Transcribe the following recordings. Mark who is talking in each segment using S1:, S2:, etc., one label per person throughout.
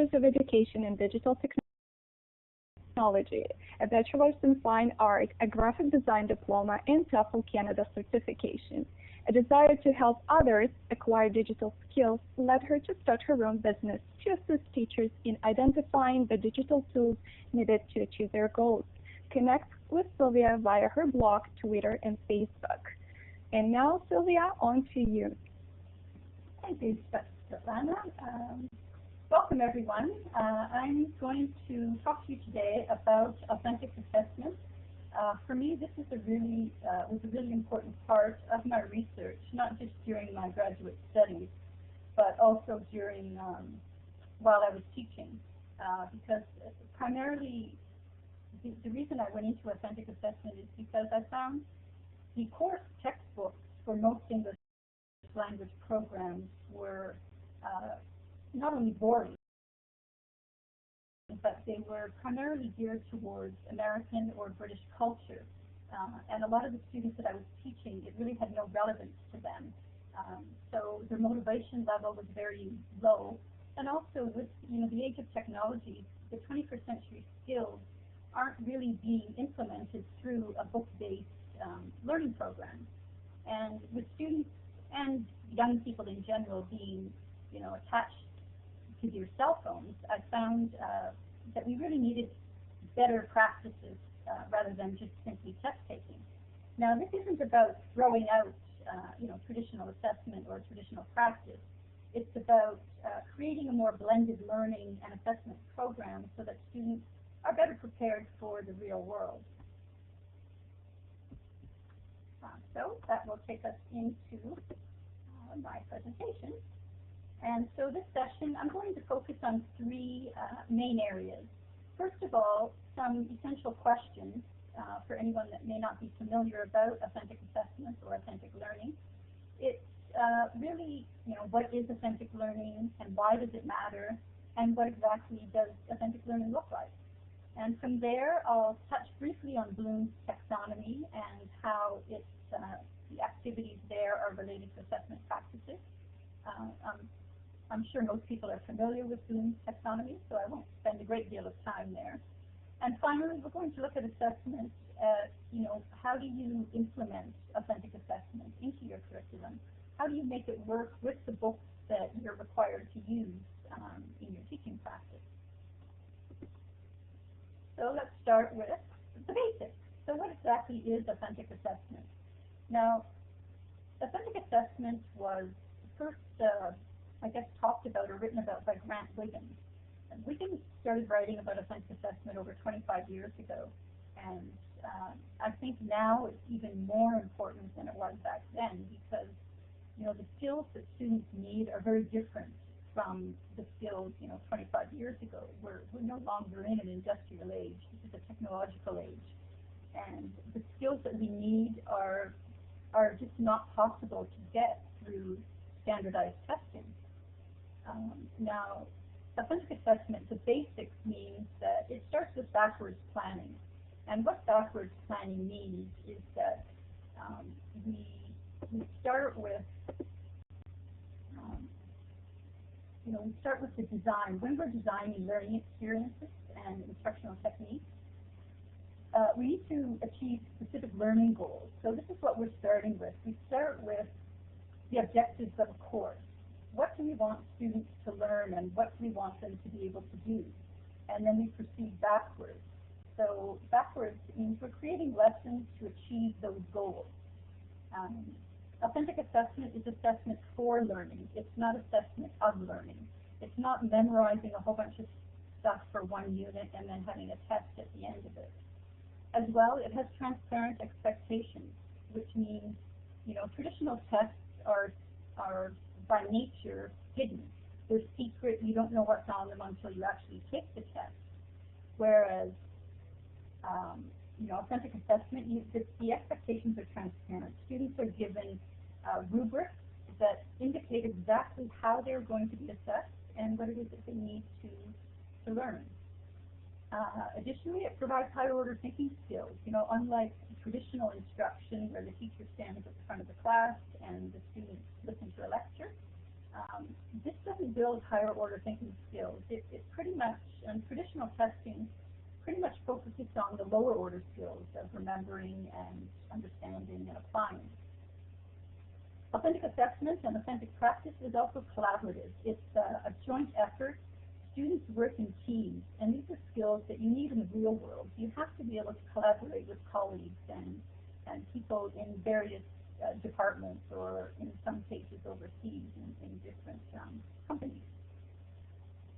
S1: Masters of Education in Digital Technology, a Bachelor's in Fine Art, a Graphic Design Diploma, and TOEFL Canada certification. A desire to help others acquire digital skills led her to start her own business to assist teachers in identifying the digital tools needed to achieve their goals. Connect with Sylvia via her blog, Twitter, and Facebook. And now, Sylvia, on to you.
S2: Thank you, Svetlana. Welcome, everyone. I'm going to talk to you today about authentic assessment. For me, this is was a really important part of my research, not just during my graduate studies, but also during while I was teaching, because primarily the reason I went into authentic assessment is because I found the course textbooks for most English language programs were not only boring, but they were primarily geared towards American or British culture. And a lot of the students that I was teaching, it really had no relevance to them. So their motivation level was very low. And also with the age of technology, the 21st century skills aren't really being implemented through a book-based learning program. And with students and young people in general being attached to their cell phones, I found that we really needed better practices rather than just simply test taking. Now, this isn't about throwing out traditional assessment or traditional practice. It's about creating a more blended learning and assessment program so that students are better prepared for the real world. So that will take us into my presentation. And so this session, I'm going to focus on three main areas. First of all, some essential questions for anyone that may not be familiar about authentic assessment or authentic learning. It's really, what is authentic learning and why does it matter, and what exactly does authentic learning look like? And from there, I'll touch briefly on Bloom's taxonomy and how it's, the activities there are related to assessment practices. I'm sure most people are familiar with Bloom's taxonomy, so I won't spend a great deal of time there. And finally, we're going to look at assessment as, how do you implement authentic assessment into your curriculum? How do you make it work with the books that you're required to use in your teaching practice? So let's start with the basics. So what exactly is authentic assessment? Now, authentic assessment was first, talked about or written about by Grant Wiggins. And Wiggins started writing about authentic assessment over 25 years ago. And I think now it's even more important than it was back then because, the skills that students need are very different from the skills, 25 years ago. We're no longer in an industrial age. This is a technological age. And the skills that we need are just not possible to get through standardized testing. Now, authentic assessment, the basics means that it starts with backwards planning. And what backwards planning means is that we start with we start with the design. When we're designing learning experiences and instructional techniques, we need to achieve specific learning goals. So this is what we're starting with. We start with the objectives of a course. What do we want students to learn and what do we want them to be able to do? And then we proceed backwards. So backwards means we're creating lessons to achieve those goals. Authentic assessment is assessment for learning. It's not assessment of learning. It's not memorizing a whole bunch of stuff for one unit and then having a test at the end of it. As well, it has transparent expectations, which means, traditional tests are by nature hidden. They're secret. You don't know what's on them until you actually take the test. Whereas, authentic assessment, the expectations are transparent. Students are given rubrics that indicate exactly how they're going to be assessed and what it is that they need to learn. Additionally, it provides higher order thinking skills. Unlike traditional instruction where the teacher stands at the front of the class and the students listen to a lecture, This doesn't build higher order thinking skills. It pretty much, and traditional testing pretty much focuses on the lower order skills of remembering and understanding and applying. Authentic assessment and authentic practice is also collaborative. It's a joint effort. Students work in teams, and these are skills that you need in the real world. You have to be able to collaborate with colleagues and people in various departments, or in some cases overseas in different companies.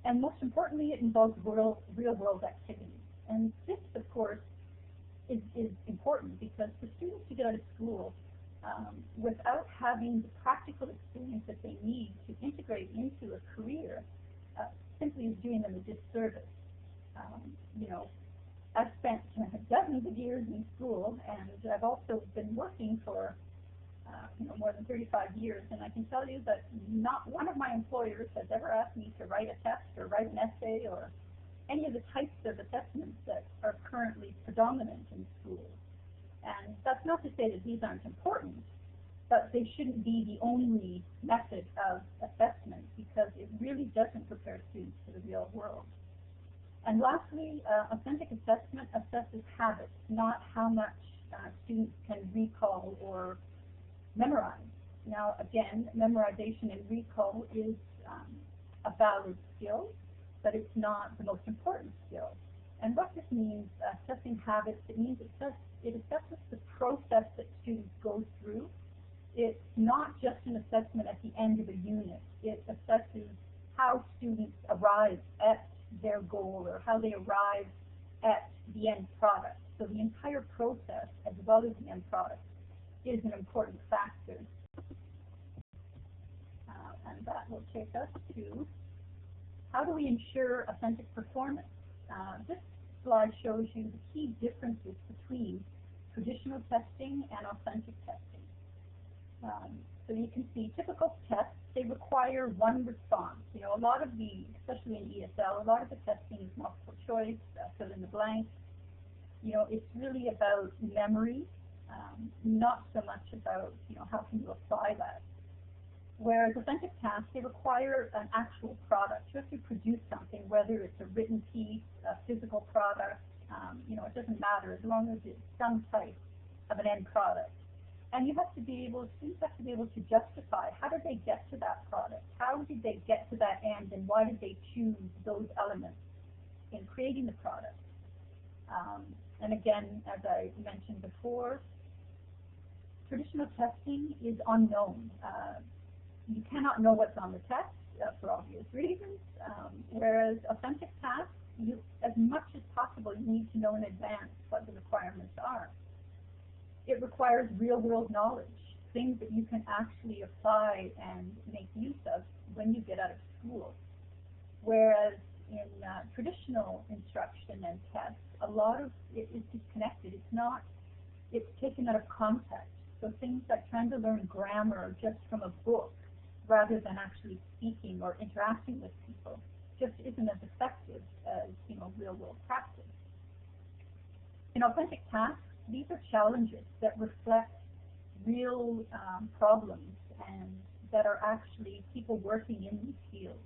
S2: And most importantly, it involves real-world activities. And this, of course, is important because for students to get out of school without having the practical experience that they need to integrate into a career simply is doing them a disservice. You know, I've spent dozens of years in school, and I've also been working for more than 35 years, and I can tell you that not one of my employers has ever asked me to write a test or write an essay or any of the types of assessments that are currently predominant in schools. And that's not to say that these aren't important, but they shouldn't be the only method of assessment, because it really doesn't prepare students for the real world. And lastly, authentic assessment assesses habits, not how much students can recall or memorize. Now, again, memorization and recall is a valid skill, but it's not the most important skill. And what this means, assessing habits, it means it assesses the process that students go through. It's not just an assessment at the end of a unit. It assesses how students arrive at their goal, or how they arrive at the end product. So the entire process, as well as the end product, is an important factor. And that will take us to how do we ensure authentic performance. This slide shows you the key differences between traditional testing and authentic testing. So you can see typical tests, they require one response. You know, a lot of the, especially in ESL, a lot of the testing is multiple choice, fill in the blanks. You know, it's really about memory, not so much about, how can you apply that. Whereas authentic tasks, they require an actual product. You have to produce something, whether it's a written piece, a physical product, it doesn't matter as long as it's some type of an end product. And students have to be able to justify, how did they get to that product? How did they get to that end, and why did they choose those elements in creating the product? And again, as I mentioned before, traditional testing is unknown. You cannot know what's on the test for obvious reasons, whereas authentic tasks, as much as possible, you need to know in advance what the requirements are. It requires real-world knowledge, things that you can actually apply and make use of when you get out of school. Whereas in traditional instruction and tests, a lot of it is disconnected. It's taken out of context. So things like trying to learn grammar just from a book rather than actually speaking or interacting with people just isn't as effective as, real-world practice. In authentic tasks, these are challenges that reflect real problems and that are actually people working in these fields.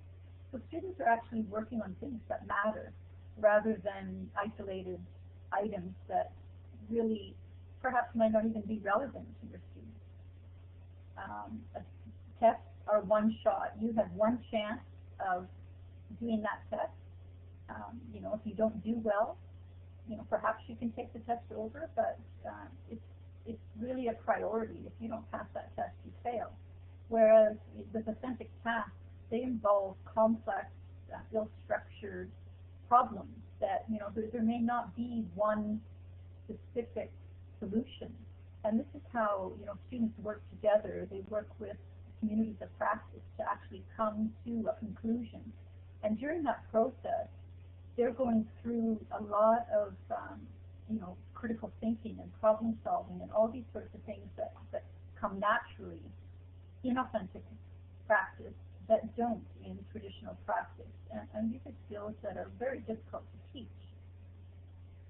S2: So students are actually working on things that matter rather than isolated items that really perhaps might not even be relevant to your students. Tests are one shot. You have one chance of doing that test. If you don't do well, perhaps you can take the test over, but it's really a priority. If you don't pass that test, you fail. Whereas with authentic tasks, they involve complex, ill-structured problems that, there may not be one specific solution. And this is how, students work together. They work with communities of practice to actually come to a conclusion. And during that process, they're going through a lot of, critical thinking and problem solving and all these sorts of things that come naturally in authentic practice that don't in traditional practice. And these are skills that are very difficult to teach.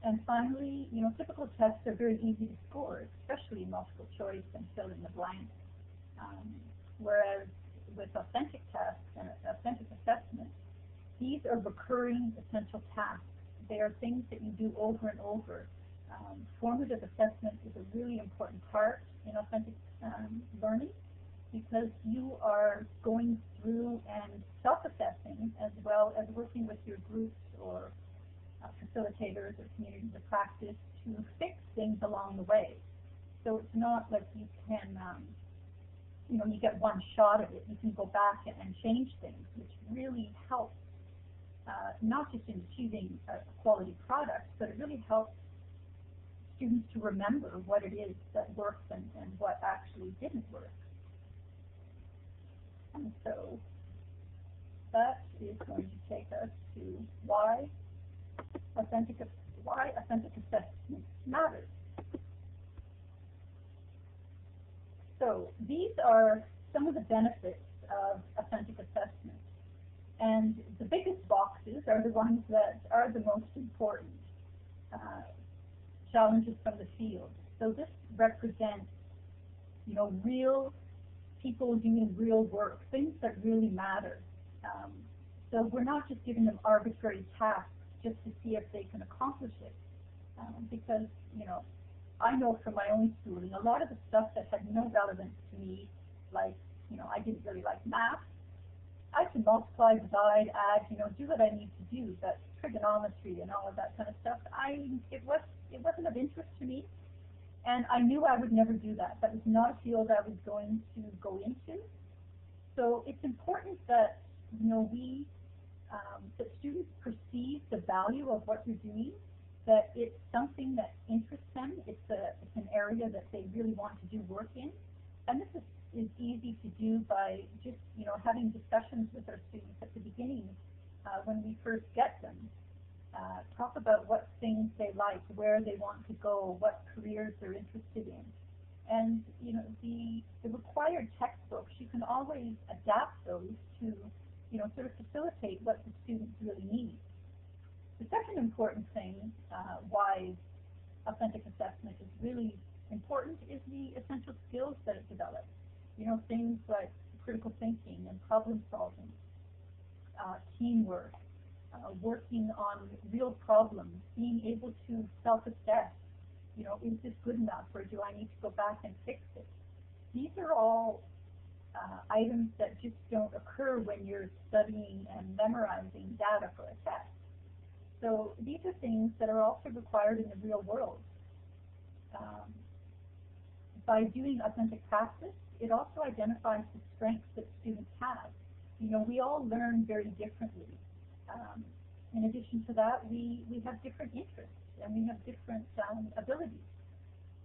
S2: And finally, typical tests are very easy to score, especially multiple choice and fill in the blank. Whereas with authentic tasks and authentic assessment, these are recurring essential tasks. They are things that you do over and over. Formative assessment is a really important part in authentic learning because you are going through and self-assessing as well as working with your groups or facilitators or communities of practice to fix things along the way. So it's not like you can, you get one shot at it. You can go back and change things, which really helps, not just in achieving a quality product, but it really helps students to remember what it is that works and what actually didn't work. And so that is going to take us to why authentic assessment matters. So these are some of the benefits of authentic assessment. And the biggest boxes are the ones that are the most important challenges from the field. So this represents, real people doing real work, things that really matter. So we're not just giving them arbitrary tasks just to see if they can accomplish it. Because, I know from my own schooling, a lot of the stuff that had no relevance to me, like, I didn't really like math. I could multiply, divide, add, do what I need to do, but trigonometry and all of that kind of stuff, it wasn't of interest to me, and I knew I would never do that. That was not a field I was going to go into. So it's important that, that students perceive the value of what you're doing, that it's something that interests them, it's an area that they really want to do work in. And this is easy to do by just, having discussions with our students at the beginning when we first get them. Talk about what things they like, where they want to go, what careers they're interested in. And, the required textbooks, you can always adapt those to, sort of facilitate what the students really need. The second important thing why authentic assessment is really important is the essential skills that it develops. Things like critical thinking and problem solving, teamwork, working on real problems, being able to self-assess, is this good enough or do I need to go back and fix it? These are all items that just don't occur when you're studying and memorizing data for a test. So these are things that are also required in the real world. By doing authentic practice, it also identifies the strengths that students have. We all learn very differently. In addition to that, we have different interests and we have different abilities.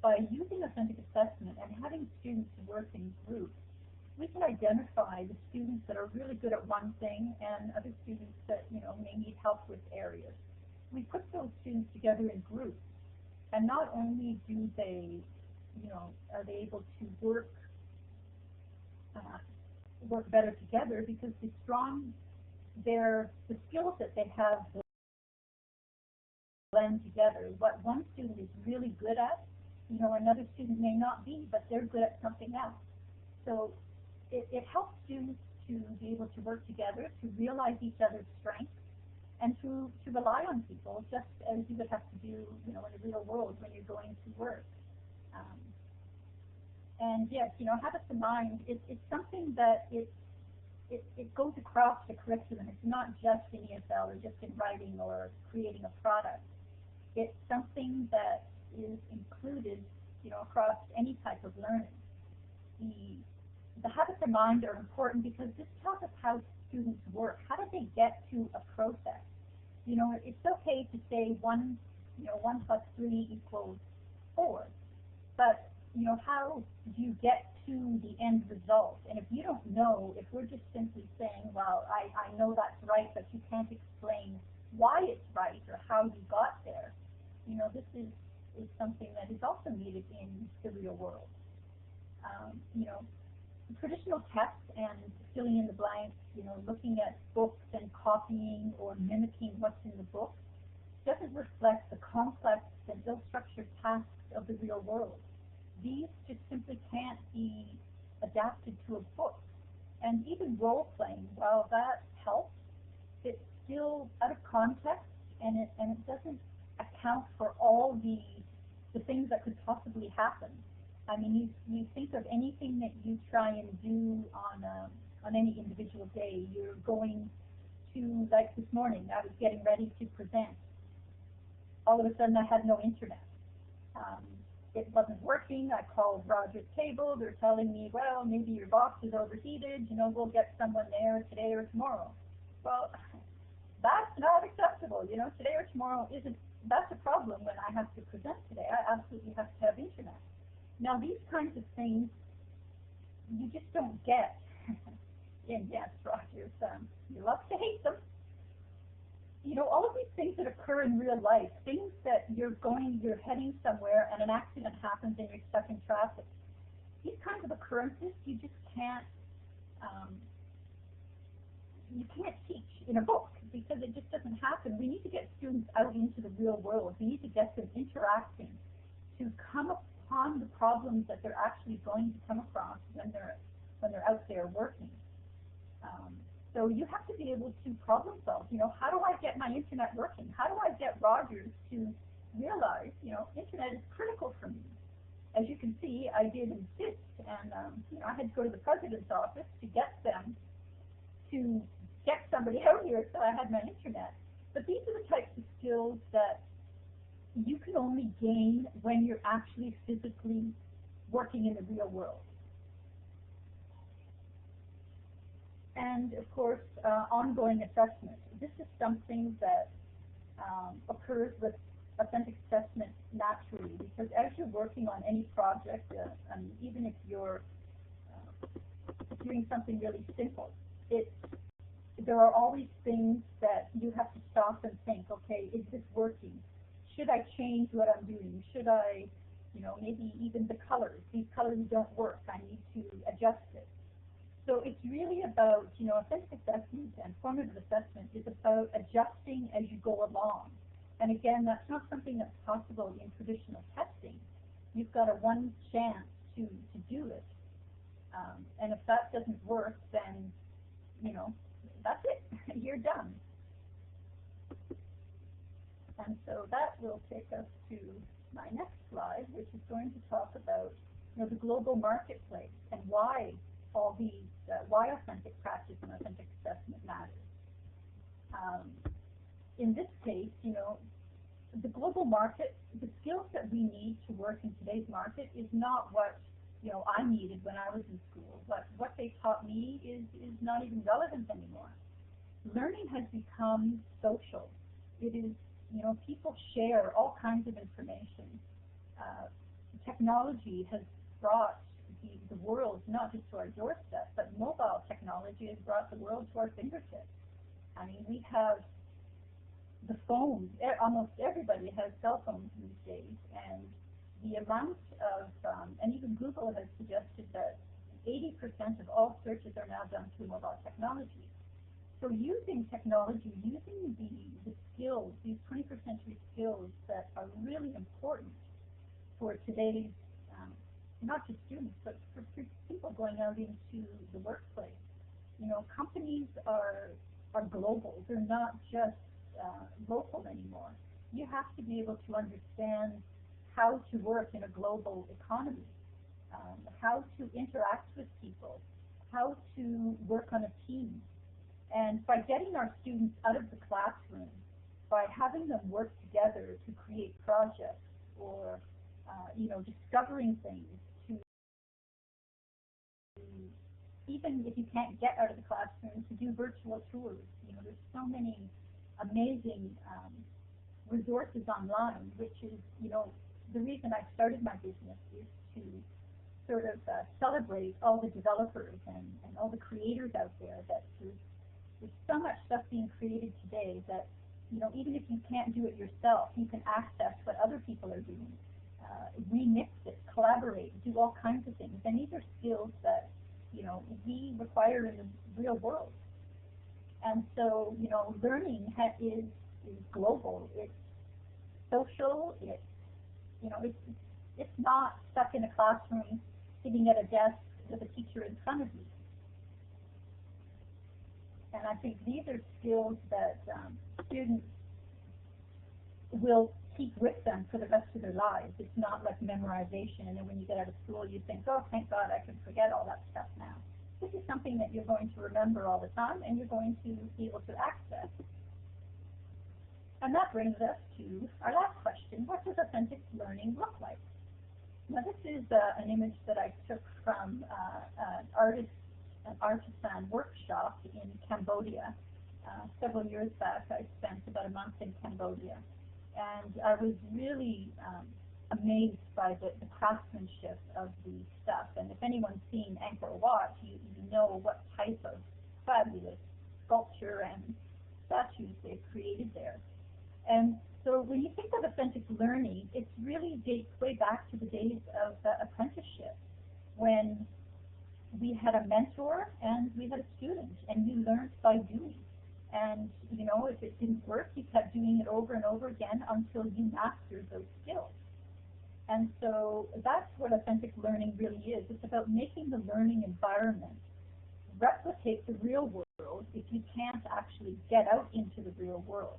S2: By using authentic assessment and having students work in groups, we can identify the students that are really good at one thing and other students that may need help with areas. We put those students together in groups, and not only do they, are they able to work better together because the skills that they have blend together. What one student is really good at, another student may not be, but they're good at something else. So it helps students to be able to work together, to realize each other's strengths, and to rely on people, just as you would have to do, in the real world when you're going to work. And yes, have this in mind. It's something that it goes across the curriculum. It's not just in ESL or just in writing or creating a product. It's something that is included, across any type of learning. The habits in mind are important because this tells us how students work. How do they get to a process? It's okay to say 1 plus 3 equals 4, but how do you get to the end result? And if you don't know, if we're just simply saying, well, I know that's right, but you can't explain why it's right or how you got there, this is something that is also needed in the real world. Traditional tests and filling in the blanks, looking at books and copying or mimicking what's in the book doesn't reflect the complex and ill-structured tasks of the real world. These just simply can't be adapted to a book. And even role-playing, while that helps, it's still out of context, and it doesn't account for all the things that could possibly happen. I mean, you think of anything that you try and do on any individual day. You're going to, like this morning, I was getting ready to present. All of a sudden, I had no internet. It wasn't working. I called Rogers Cable. They're telling me, well, maybe your box is overheated. You know, we'll get someone there today or tomorrow. Well, that's not acceptable. You know, today or tomorrow isn't. That's a problem when I have to present today. I absolutely have to have internet. Now, these kinds of things you just don't get. And yes, Rogers, you love to hate them. You know, all of these things that occur in real life, things that you're heading somewhere and an accident happens and you're stuck in traffic. These kinds of occurrences you just can't teach in a book because it just doesn't happen. We need to get students out into the real world. We need to get them interacting to come upon the problems that they're actually going to come across when they're out there working. So you have to be able to problem solve. You know, how do I get my internet working? How do I get Rogers to realize, you know, internet is critical for me? As you can see, I did insist, and you know, I had to go to the president's office to get them to get somebody out here so I had my internet. But these are the types of skills that you can only gain when you're actually physically working in the real world. And of course, ongoing assessment. This is something that occurs with authentic assessment naturally, because as you're working on any project, even if you're doing something really simple, there are always things that you have to stop and think, okay, is this working? Should I change what I'm doing? Should I, you know, maybe even the colors. These colors don't work. I need to adjust it. So it's really about, you know, authentic assessment and formative assessment is about adjusting as you go along. And again, that's not something that's possible in traditional testing. You've got a one chance to do it. And if that doesn't work, then, you know, that's it. You're done. And so that will take us to my next slide, which is going to talk about, you know, the global marketplace and why all these, why authentic practice and authentic assessment matters. In this case, you know, the global market, the skills that we need to work in today's market is not what, you know, I needed when I was in school. But what they taught me is not even relevant anymore. Learning has become social. It is, you know, people share all kinds of information. Technology has brought the world not just to our doorstep, but mobile technology has brought the world to our fingertips. I mean, we have the phone. Almost everybody has cell phones these days, and the amount of, and even Google has suggested that 80% of all searches are now done through mobile technology. So using technology, using the skills, these 21st century skills that are really important for today's, not just students, but for people going out into the workplace. You know, companies are global. They're not just local anymore. You have to be able to understand how to work in a global economy, how to interact with people, how to work on a team. And by getting our students out of the classroom, by having them work together to create projects or, you know, discovering things, to even if you can't get out of the classroom, to do virtual tours. You know, there's so many amazing resources online, which is, you know, the reason I started my business is to sort of celebrate all the developers and all the creators out there. That there's so much stuff being created today that, you know, even if you can't do it yourself, you can access what other people are doing, remix it, collaborate, do all kinds of things. And these are skills that, you know, we require in the real world. And so, you know, learning is global. It's social. It's, you know, it's not stuck in a classroom, sitting at a desk with a teacher in front of you. And I think these are skills that students will keep with them for the rest of their lives. It's not like memorization, and then when you get out of school, you think, oh, thank God I can forget all that stuff now. This is something that you're going to remember all the time, and you're going to be able to access. And that brings us to our last question. What does authentic learning look like? Now, this is an image that I took from an artisan workshop in Cambodia. Several years back, I spent about a month in Cambodia. And I was really amazed by the craftsmanship of the stuff. And if anyone's seen Angkor Wat, you know what type of fabulous sculpture and statues they've created there. And so when you think of authentic learning, it really dates way back to the days of apprenticeship, when we had a mentor and we had a student, and you learned by doing. And, you know, if it didn't work, you kept doing it over and over again until you mastered those skills. And so that's what authentic learning really is. It's about making the learning environment replicate the real world if you can't actually get out into the real world.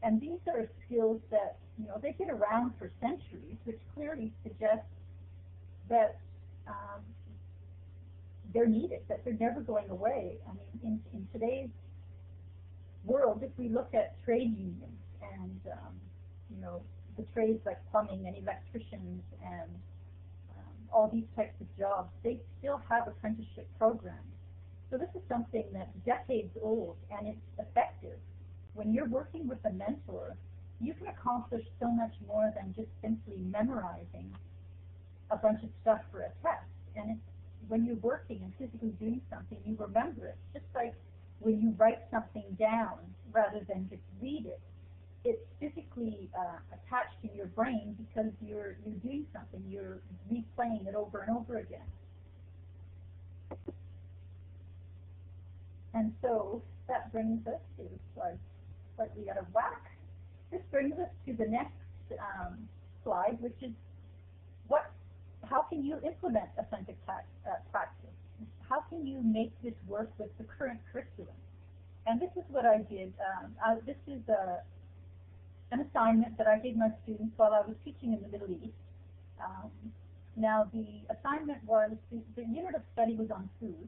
S2: And these are skills that, you know, they've been around for centuries, which clearly suggests that they're needed, that they're never going away. I mean, in today's world, if we look at trade unions and, you know, the trades like plumbing and electricians and all these types of jobs, they still have apprenticeship programs. So this is something that's decades old, and it's effective. When you're working with a mentor, you can accomplish so much more than just simply memorizing a bunch of stuff for a test. And it's when you're working and physically doing something, you remember it. Just like when you write something down rather than just read it, it's physically attached in your brain because you're doing something. You're replaying it over and over again. And so that brings us to slightly out of whack. This brings us to the next slide, which is how can you implement authentic practice? How can you make this work with the current curriculum? And this is what I did. This is an assignment that I gave my students while I was teaching in the Middle East. Now, the assignment was, the unit of study was on food.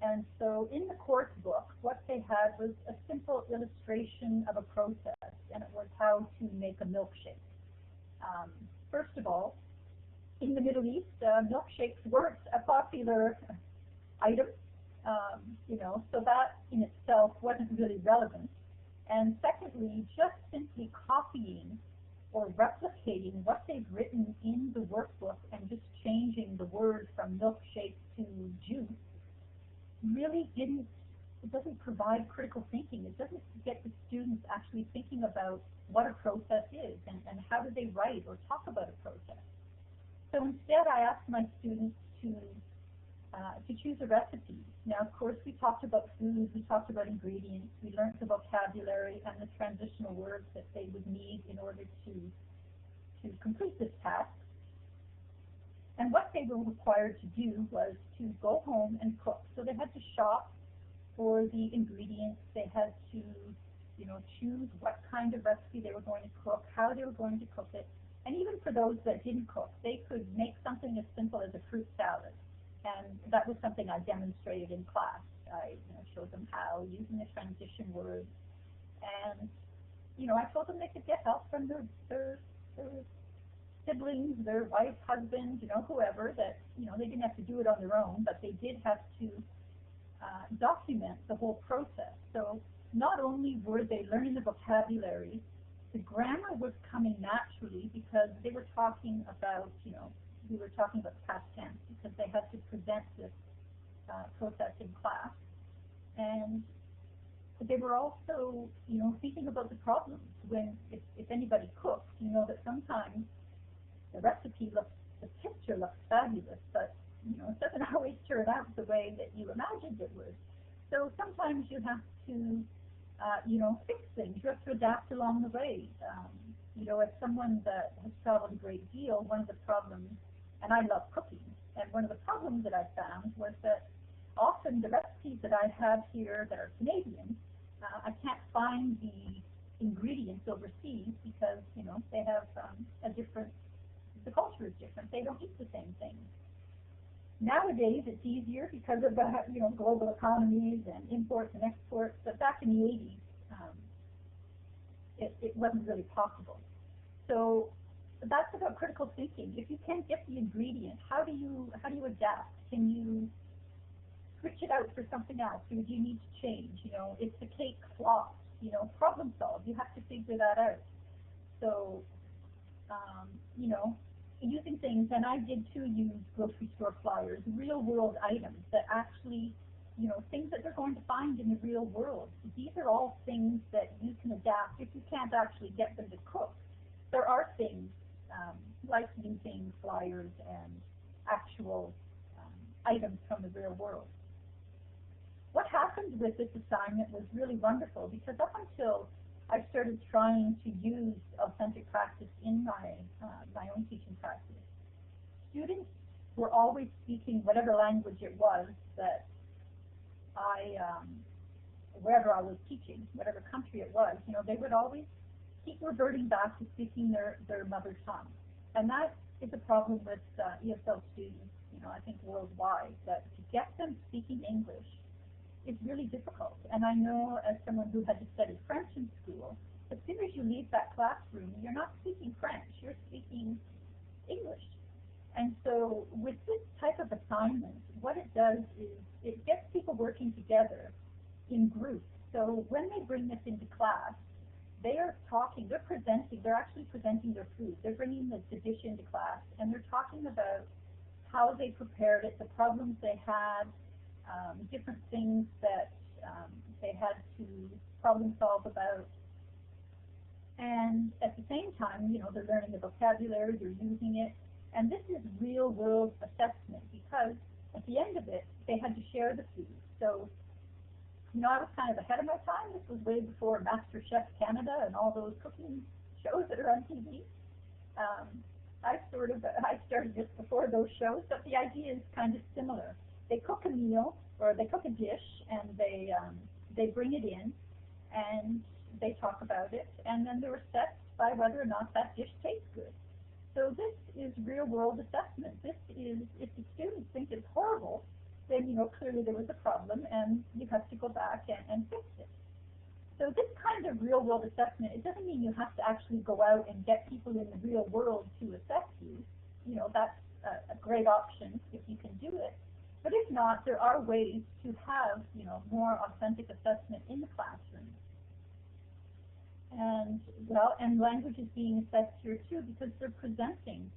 S2: And so in the course book, what they had was a simple illustration of a process, and it was how to make a milkshake. First of all, in the Middle East, milkshakes weren't a popular item, you know, so that in itself wasn't really relevant. And secondly, just simply copying or replicating what they've written in the workbook and just changing the word from milkshake to juice really doesn't provide critical thinking. It doesn't get the students actually thinking about what a process is and how do they write or talk about a process. So instead, I asked my students to choose a recipe. Now, of course, we talked about food, we talked about ingredients, we learned the vocabulary and the transitional words that they would need in order to complete this task. And what they were required to do was to go home and cook. So they had to shop for the ingredients. They had to, you know, choose what kind of recipe they were going to cook, how they were going to cook it. And even for those that didn't cook, they could make something as simple as a fruit salad. And that was something I demonstrated in class. I showed them how, using the transition words. And, you know, I told them they could get help from their siblings, their wife, husband, you know, whoever, that, you know, they didn't have to do it on their own, but they did have to document the whole process. So not only were they learning the vocabulary, the grammar was coming naturally because they were talking about, you know, we were talking about past tense because they had to present this process in class. And they were also, you know, thinking about the problems. When, if anybody cooks, you know that sometimes the recipe looks, the picture looks fabulous, but, you know, it doesn't always turn out the way that you imagined it would. So sometimes you have to, you know, fix things. You have to adapt along the way. You know, as someone that has traveled a great deal, one of the problems, and I love cooking, and one of the problems that I found was that often the recipes that I have here that are Canadian, I can't find the ingredients overseas because, you know, they have a different, the culture is different. They don't eat the same things. Nowadays, it's easier because of you know, global economies and imports and exports. But back in the 80s, it wasn't really possible. So that's about critical thinking. If you can't get the ingredient, how do you adapt? Can you switch it out for something else, or do you need to change? You know, if the cake flops, you know, problem solve. You have to figure that out. So, you know, using things, and I did too use grocery store flyers, real world items that actually, you know, things that they're going to find in the real world. These are all things that you can adapt if you can't actually get them to cook. There are things like using flyers and actual items from the real world. What happened with this assignment was really wonderful because up until I started trying to use authentic practice in my own teaching practice, students were always speaking whatever language it was that wherever I was teaching, whatever country it was, you know, they would always keep reverting back to speaking their mother tongue. And that is a problem with ESL students, you know, I think worldwide, that to get them speaking English is really difficult. And I know as someone who had to study French in school, as soon as you leave that classroom, you're not speaking French, you're speaking English. And so with this type of assignment, what it does is it gets people working together in groups. So when they bring this into class, they are talking, they're actually presenting their food. They're bringing the dish into class, and they're talking about how they prepared it, the problems they had, different things that they had to problem solve about. And at the same time, you know, they're learning the vocabulary, they're using it. And this is real world assessment because at the end of it, they had to share the food. So, you know, I was kind of ahead of my time. This was way before Master Chef Canada and all those cooking shows that are on TV. I started just before those shows, but the idea is kind of similar. They cook a meal or they cook a dish and they bring it in and they talk about it, and then they're assessed by whether or not that dish tastes good. So this is real world assessment. This is, if the students think it's horrible, then, you know, clearly there was a problem and you have to go back and fix it. So this kind of real world assessment, it doesn't mean you have to actually go out and get people in the real world to assess you. You know, that's a great option if you can do it. But if not, there are ways to have, you know, more authentic assessment in the classroom. And, well, and language is being assessed here too because they're presenting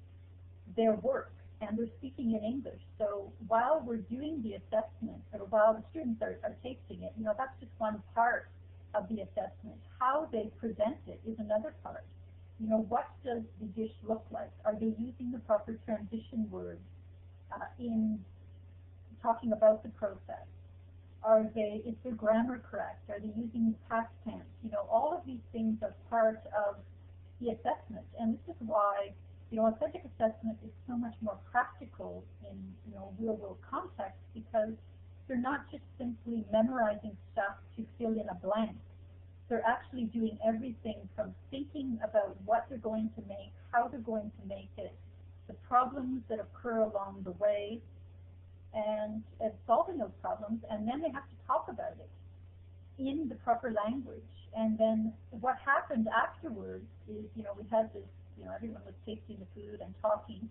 S2: their work and they're speaking in English. So while we're doing the assessment, or while the students are tasting it, you know, that's just one part of the assessment. How they present it is another part. You know, what does the dish look like? Are they using the proper transition words in talking about the process? Is their grammar correct? Are they using past tense? You know, all of these things are part of the assessment. And this is why, you know, authentic assessment is so much more practical in, you know, real world context because they're not just simply memorizing stuff to fill in a blank. They're actually doing everything from thinking about what they're going to make, how they're going to make it, the problems that occur along the way, and solving those problems, and then they have to talk about it in the proper language. And then what happened afterwards is, you know, we had this, you know, everyone was tasting the food and talking,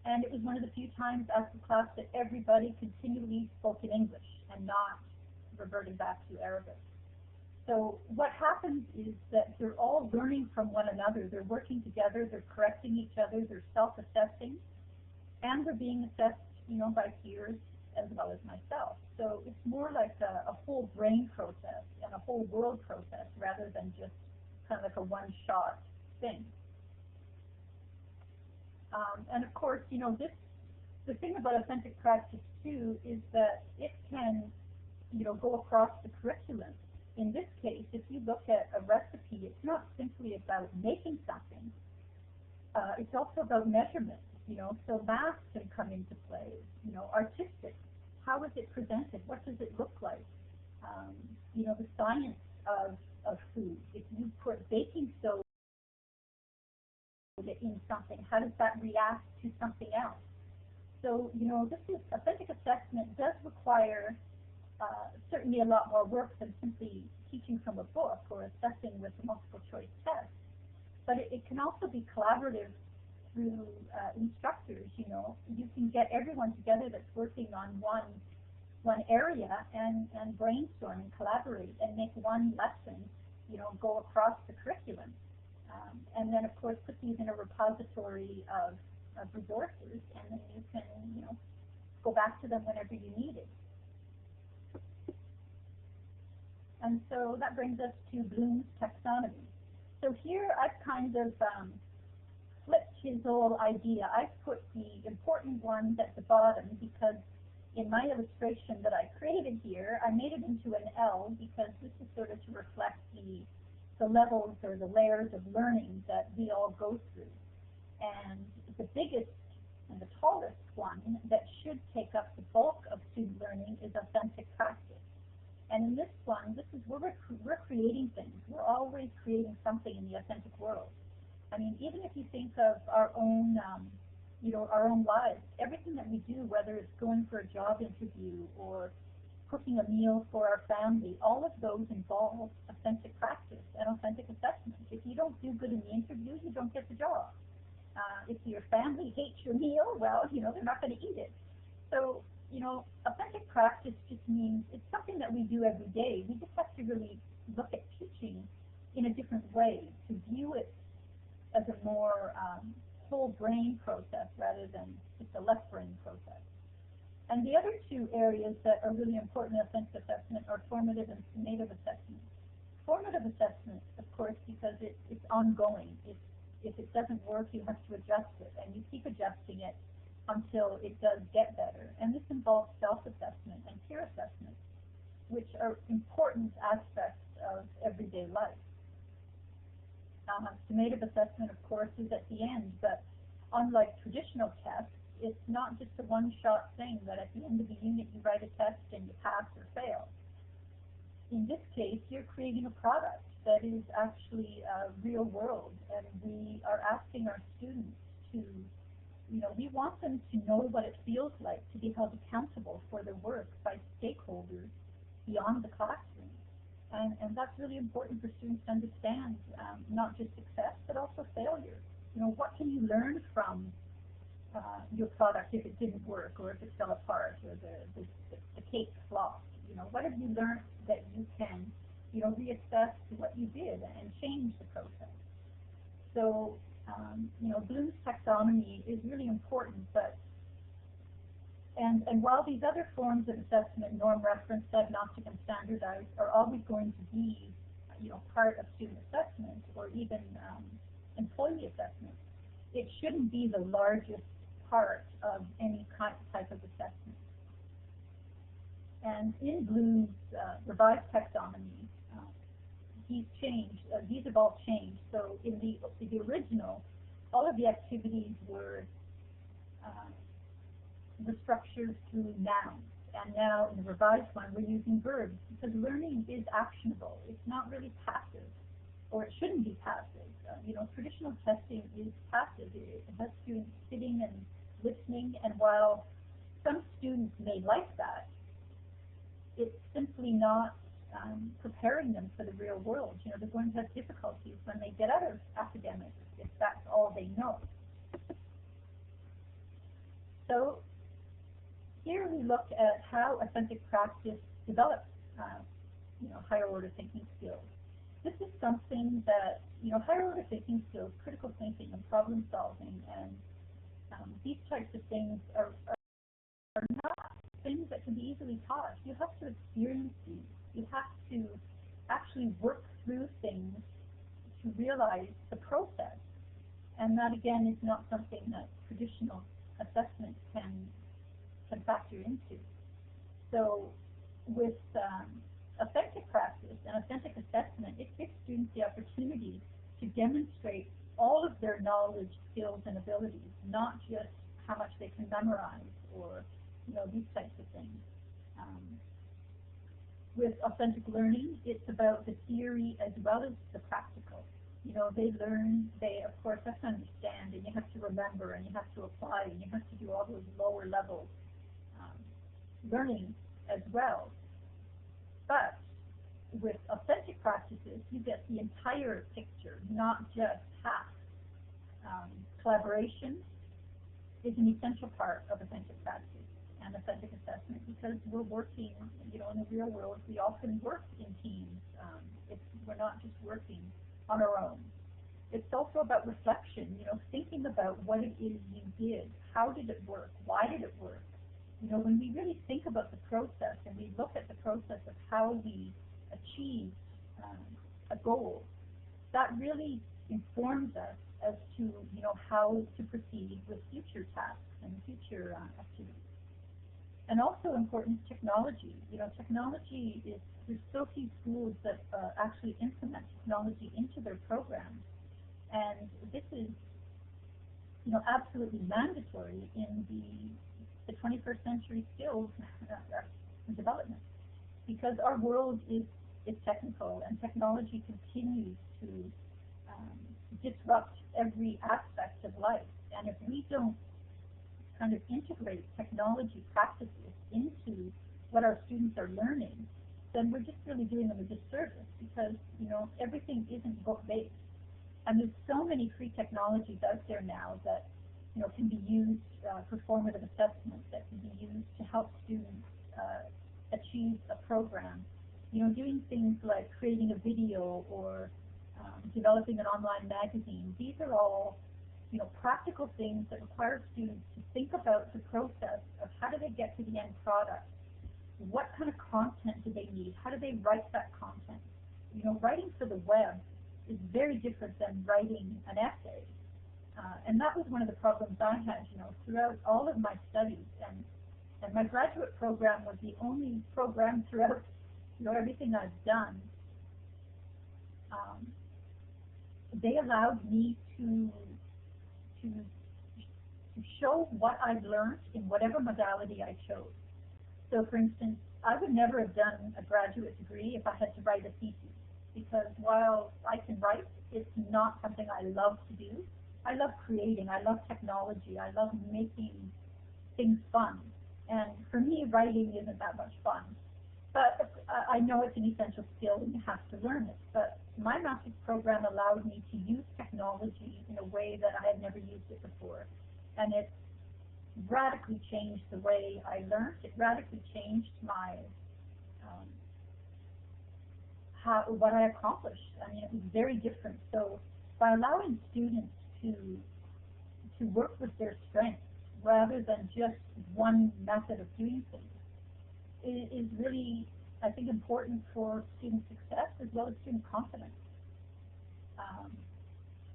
S2: and it was one of the few times after class that everybody continually spoke in English and not reverting back to Arabic. So what happens is that they're all learning from one another. They're working together, they're correcting each other, they're self-assessing, and they're being assessed, you know, by peers as well as myself. So it's more like a whole brain process and a whole world process rather than just kind of like a one-shot thing. And of course, you know, the thing about authentic practice too is that it can, you know, go across the curriculum. In this case, if you look at a recipe, it's not simply about making something. It's also about measurement, you know, so math can come into play, you know, artistic How is it presented? What does it look like? You know, the science of food. If you put baking soda in something, how does that react to something else? So, you know, this is authentic assessment does require certainly a lot more work than simply teaching from a book or assessing with a multiple choice test. But it can also be collaborative through instructors. You know, you can get everyone together that's working on one area and brainstorm and collaborate and make one lesson, you know, go across the curriculum. And then, of course, put these in a repository of resources, and then you can, you know, go back to them whenever you need it. And so that brings us to Bloom's taxonomy. So here I've kind of flipped his whole idea. I've put the important ones at the bottom because in my illustration that I created here, I made it into an L because this is sort of to reflect the levels or the layers of learning that we all go through. And the biggest and the tallest one that should take up the bulk of student learning is authentic practice. And in this one, this is where we're creating things. We're always creating something in the authentic world. I mean, even if you think of our own, you know, our own lives, everything that we do, whether it's going for a job interview or cooking a meal for our family, all of those involve authentic practice and authentic assessment. If you don't do good in the interview, you don't get the job. If your family hates your meal, well, you know, they're not going to eat it. So, you know, authentic practice just means it's something that we do every day. We just have to really look at teaching in a different way, to view it as a more whole brain process rather than just a left brain process. And the other two areas that are really important in authentic assessment are formative and summative assessment. Formative assessment, of course, because it's ongoing. If it doesn't work, you have to adjust it, and you keep adjusting it until it does get better. And this involves self-assessment and peer assessment, which are important aspects of everyday life. Summative assessment, of course, is at the end, but unlike traditional tests, it's not just a one-shot thing that at the end of the unit you write a test and you pass or fail. In this case, you're creating a product that is actually real world, and we are asking our students to, you know, we want them to know what it feels like to be held accountable for their work by stakeholders beyond the classroom. And that's really important for students to understand, not just success, but also failure. You know, what can you learn from your product if it didn't work, or if it fell apart, or the cake flopped? You know, what have you learned that you can, you know, reassess what you did and change the process? So, you know, Bloom's taxonomy is really important, but and while these other forms of assessment, norm, reference, diagnostic, and standardized, are always going to be, you know, part of student assessment or even employee assessment, it shouldn't be the largest part of any type of assessment. And in Bloom's revised taxonomy, these have all changed. So in the original, all of the activities were structured through nouns. And now in the revised one, we're using verbs because learning is actionable. It's not really passive, or it shouldn't be passive. You know, traditional testing is passive. It has students sitting and listening, and while some students may like that, it's simply not preparing them for the real world. You know, they're going to have difficulties when they get out of academics if that's all they know. So here we look at how authentic practice develops, you know, higher order thinking skills. This is something that, you know, higher order thinking skills, critical thinking and problem solving, and these types of things are not things that can be easily taught. You have to experience these. You have to actually work through things to realize the process. And that, again, is not something that traditional assessment can factor into. So with authentic practice and authentic assessment, it gives students the opportunity to demonstrate all of their knowledge, skills, and abilities, not just how much they can memorize or, you know, these types of things. With authentic learning, it's about the theory as well as the practical. You know, they learn, they of course have to understand, and you have to remember, and you have to apply, and you have to do all those lower level learning as well. But with authentic practices, you get the entire picture, not just half. Collaboration is an essential part of authentic practice and authentic assessment because we're working, you know, in the real world, we often work in teams. We're not just working on our own. It's also about reflection, you know, thinking about what it is you did, how did it work, why did it work. You know, when we really think about the process and we look at the process of how we achieve a goal, that really informs us as to, you know, how to proceed with future tasks and future activities. And also important technology. You know, technology is, there's so few schools that actually implement technology into their programs. And this is, you know, absolutely mandatory in the 21st century skills development, because our world is technical, and technology continues to disrupt every aspect of life. And if we don't kind of integrate technology practices into what our students are learning, then we're just really doing them a disservice, because, you know, everything isn't book-based. And there's so many free technologies out there now that, you know, can be used for formative assessment, that can be used to help students achieve a program. You know, doing things like creating a video or developing an online magazine. These are all, you know, practical things that require students to think about the process of how do they get to the end product. What kind of content do they need? How do they write that content? You know, writing for the web is very different than writing an essay. And that was one of the problems I had, you know, throughout all of my studies. And my graduate program was the only program throughout, you know, everything I've done. They allowed me to show what I've learned in whatever modality I chose. So, for instance, I would never have done a graduate degree if I had to write a thesis, because while I can write, it's not something I love to do. I love creating, I love technology, I love making things fun. And for me, writing isn't that much fun. But I know it's an essential skill and you have to learn it. But my master's program allowed me to use technology in a way that I had never used it before. And it radically changed the way I learned. It radically changed my what I accomplished. I mean, it was very different. So by allowing students to work with their strengths rather than just one method of doing things, is really, I think, important for student success as well as student confidence.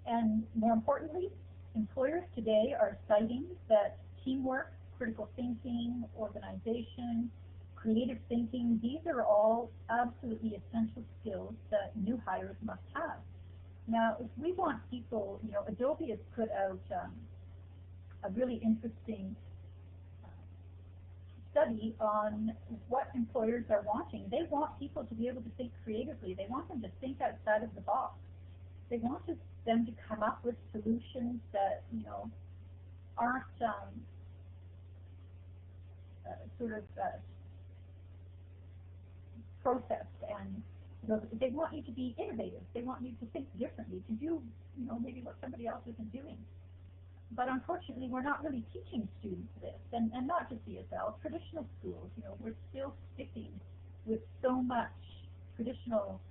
S2: And more importantly, employers today are citing that teamwork, critical thinking, organization, creative thinking, these are all absolutely essential skills that new hires must have. Now, if we want people, you know, Adobe has put out a really interesting study on what employers are wanting. They want people to be able to think creatively. They want them to think outside of the box. They want them to come up with solutions that, you know, aren't processed. And, you know, they want you to be innovative. They want you to think differently, to do, you know, maybe what somebody else isn't doing. But unfortunately, we're not really teaching students this, and not just ESL, traditional schools. You know, we're still sticking with so much traditional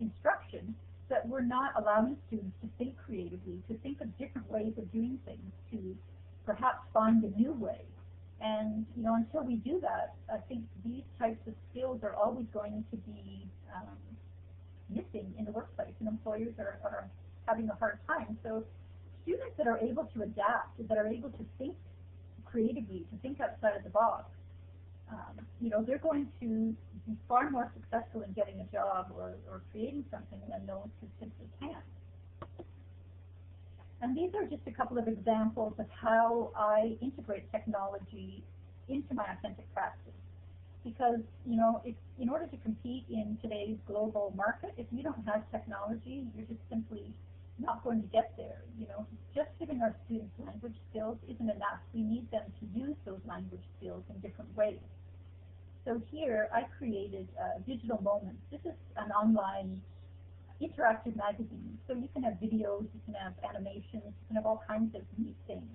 S2: instruction that we're not allowing students to think creatively, to think of different ways of doing things, to perhaps find a new way. And, you know, until we do that, I think these types of skills are always going to be missing in the workplace, and employers are having a hard time. So students that are able to adapt, that are able to think creatively, to think outside of the box, you know, they're going to be far more successful in getting a job or creating something than those who simply can't. And these are just a couple of examples of how I integrate technology into my authentic practice. Because, you know, in order to compete in today's global market, if you don't have technology, you're just simply not going to get there. You know, just giving our students language skills isn't enough. We need them to use those language skills in different ways. So here, I created Digital Moments. This is an online interactive magazine. So you can have videos, you can have animations, you can have all kinds of neat things.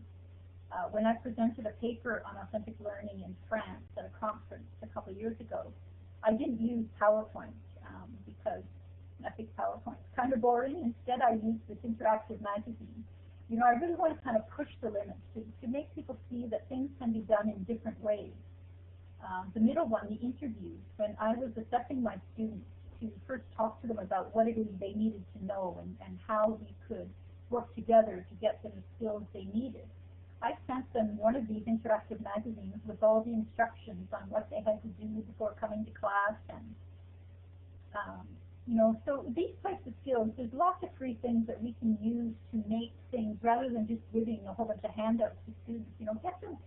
S2: When I presented a paper on authentic learning in France at a conference a couple of years ago, I didn't use PowerPoint because I think PowerPoint's kind of boring. Instead, I used this interactive magazine. You know, I really want to kind of push the limits to make people see that things can be done in different ways. The middle one, the interviews, when I was assessing my students to first talk to them about what it is they needed to know and how we could work together to get them the skills they needed. I sent them one of these interactive magazines with all the instructions on what they had to do before coming to class. And, you know, so these types of skills, there's lots of free things that we can use to make things rather than just giving a whole bunch of handouts to students. You know, get them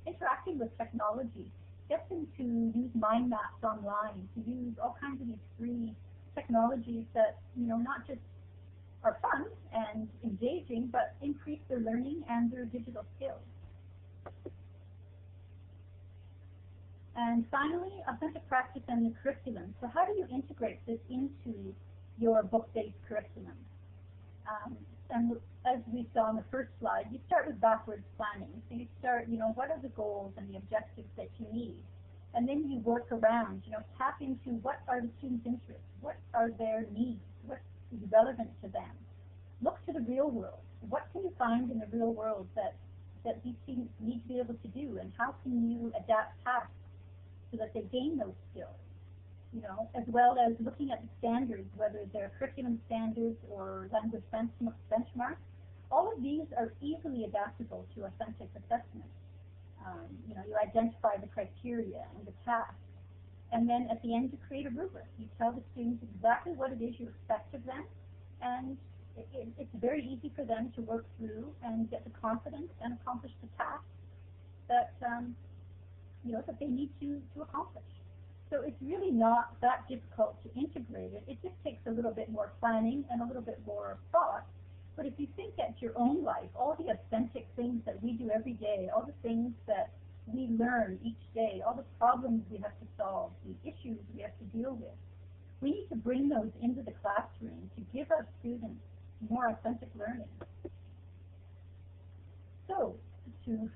S2: interacting with technology, get them to use mind maps online, to use all kinds of these free technologies that, you know, not just are fun and engaging, but increase their learning and their digital skills. And finally, authentic practice and the curriculum. So how do you integrate this into your book-based curriculum? And as we saw on the first slide, you start with backwards planning. So you start, you know, what are the goals and the objectives that you need? And then you work around, you know, tap into what are the students' interests, what are their needs, what is relevant to them. Look to the real world. What can you find in the real world that these students need to be able to do, and how can you adapt tasks so that they gain those skills? You know, as well as looking at the standards, whether they're curriculum standards or language benchmarks. All of these are easily adaptable to authentic assessment. You know, you identify the criteria and the tasks, and then at the end you create a rubric. You tell the students exactly what it is you expect of them, and it's very easy for them to work through and get the confidence and accomplish the tasks that you know, that they need to accomplish. So it's really not that difficult to integrate it. It just takes a little bit more planning and a little bit more thought. But if you think at your own life, all the authentic things that we do every day, all the things that we learn each day, all the problems we have to solve, the issues we have to deal with, we need to bring those into the classroom to give our students more authentic learning. So to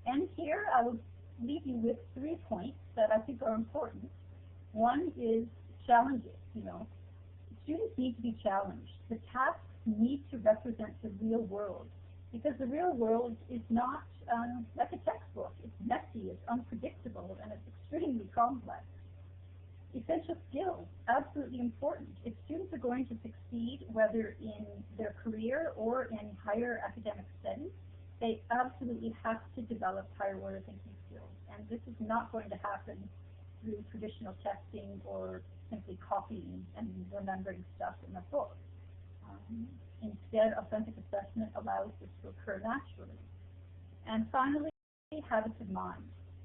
S2: end here, I will leave you with 3 points that I think are important. One is challenges. You know, students need to be challenged. The tasks need to represent the real world, because the real world is not like a textbook. It's messy, it's unpredictable, and it's extremely complex. Essential skills, absolutely important. If students are going to succeed, whether in their career or in higher academic studies, they absolutely have to develop higher order thinking skills. And this is not going to happen through traditional testing or simply copying and remembering stuff in a book. Instead, authentic assessment allows this to occur naturally. And finally, habits of mind.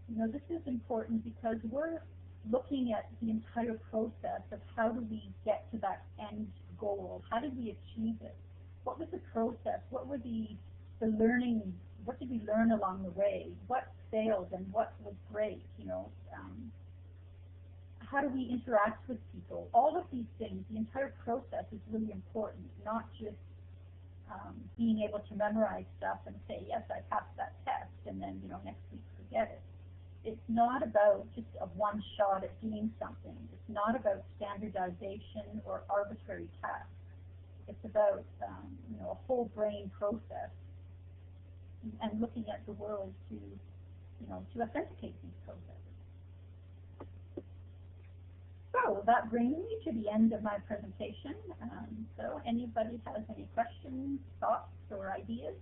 S2: You know, this is important because we're looking at the entire process of how do we get to that end goal? How did we achieve it? What was the process? What were the learning? What did we learn along the way? What failed and what was great? You know, how do we interact with people? All of these things, the entire process is really important, not just being able to memorize stuff and say, yes, I passed that test, and then, you know, next week forget it. It's not about just a one shot at doing something. It's not about standardization or arbitrary tasks. It's about you know, a whole brain process and looking at the world to, you know, to authenticate these processes. So that brings me to the end of my presentation. So anybody has any questions, thoughts, or ideas,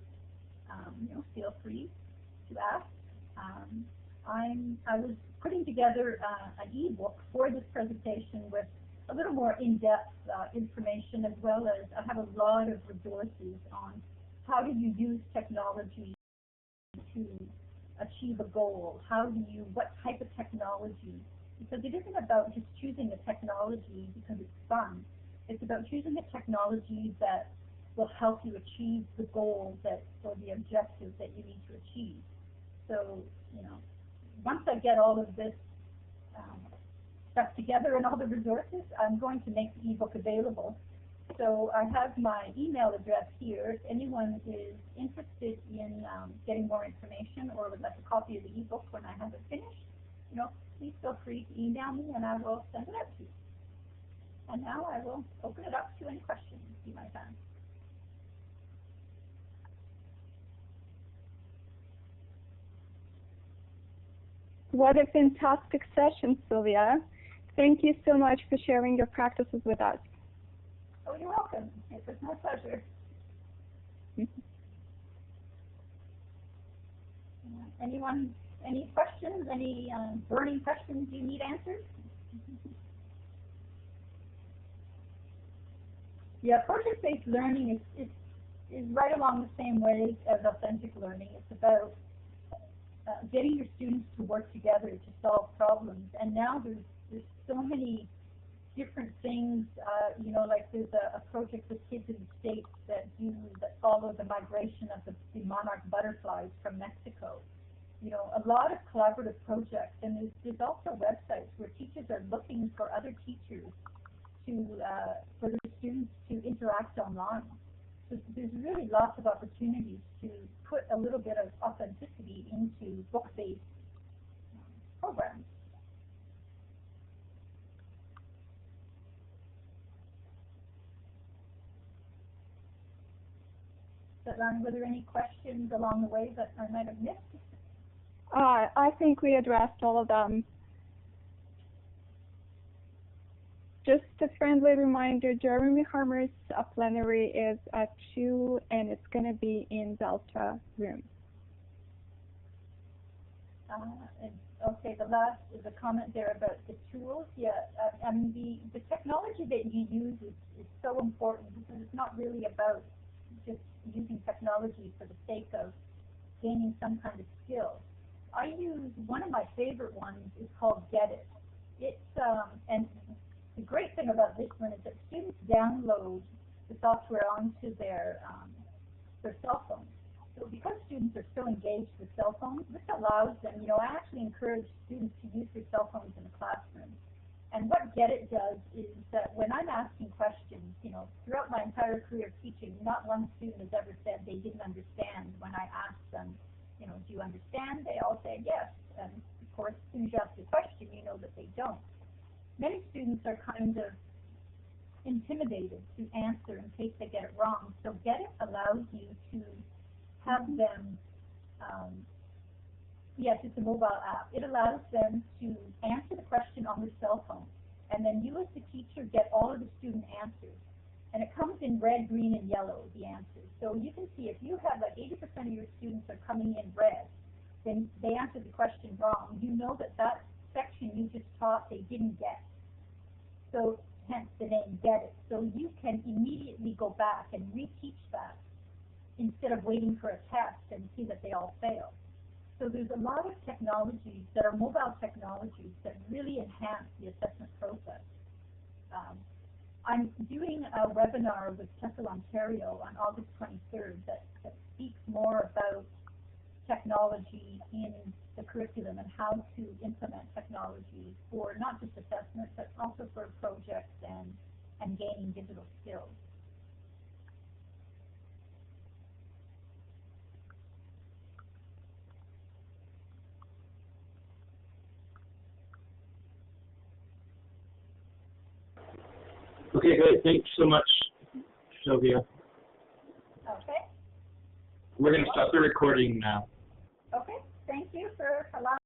S2: you know, feel free to ask. I was putting together an e-book for this presentation with a little more in-depth information, as well as I have a lot of resources on how do you use technology to achieve a goal? What type of technology? Because it isn't about just choosing a technology because it's fun. It's about choosing a technology that will help you achieve the goals or the objectives that you need to achieve. So, once I get all of this stuff together and all the resources, I'm going to make the ebook available. So I have my email address here. If anyone is interested in getting more information or would like a copy of the ebook when I have it finished, please feel free to email me and I will send it out to you. And now I will open it up to any questions you might have.
S1: What a fantastic session, Sylvia. Thank you so much for sharing your practices with us.
S2: Oh, you're welcome. It was my pleasure. Anyone, any questions, any burning questions you need answered? Yeah, project-based learning is right along the same way as authentic learning. It's about getting your students to work together to solve problems. And now there's so many different things, like there's a project with kids in the States that follow the migration of the monarch butterflies from Mexico. A lot of collaborative projects, and there's also websites where teachers are looking for other teachers for their students to interact online. So there's really lots of opportunities to put a little bit of authenticity into book-based programs. Were there any questions along the way that I might have missed?
S1: I think we addressed all of them. Just a friendly reminder, Jeremy Harmer's plenary is at 2 and it's going to be in Delta room. Okay, the last is a comment there about the tools. Yeah, the technology that you use is so important because it's not really about just using technology for the sake of gaining some kind of skill. I use, one of my favorite ones is called Get It. It's, and the great thing about this one is that students download the software onto their cell phones. So because students are so engaged with cell phones, this allows them, I actually encourage students to use their cell phones in the classroom. And what Get It does is that when I'm asking questions, throughout my entire career of teaching, not one student has ever said they didn't understand when I asked them, do you understand? They all say yes. And of course, as soon as you ask a question, you know that they don't. Many students are kind of intimidated to answer in case they get it wrong. So Get It allows you to have them, yes, it's a mobile app. It allows them to answer the question on their cell phone. And then you as the teacher get all of the student answers. And it comes in red, green, and yellow, the answers. So you can see if you have like 80% of your students are coming in red, then they answered the question wrong. You know that section you just taught they didn't get. So hence the name Get It. So you can immediately go back and reteach that instead of waiting for a test and see that they all fail. So there's a lot of technologies that are mobile technologies that really enhance the assessment process. I'm doing a webinar with TESOL Ontario on August 23rd that speaks more about technology in the curriculum and how to implement technology for not just assessment, but also for projects and gaining digital skills.
S3: Okay, great. Thanks so much, Sylvia.
S2: Okay.
S3: We're going to stop the recording now.
S2: Okay. Thank you for allowing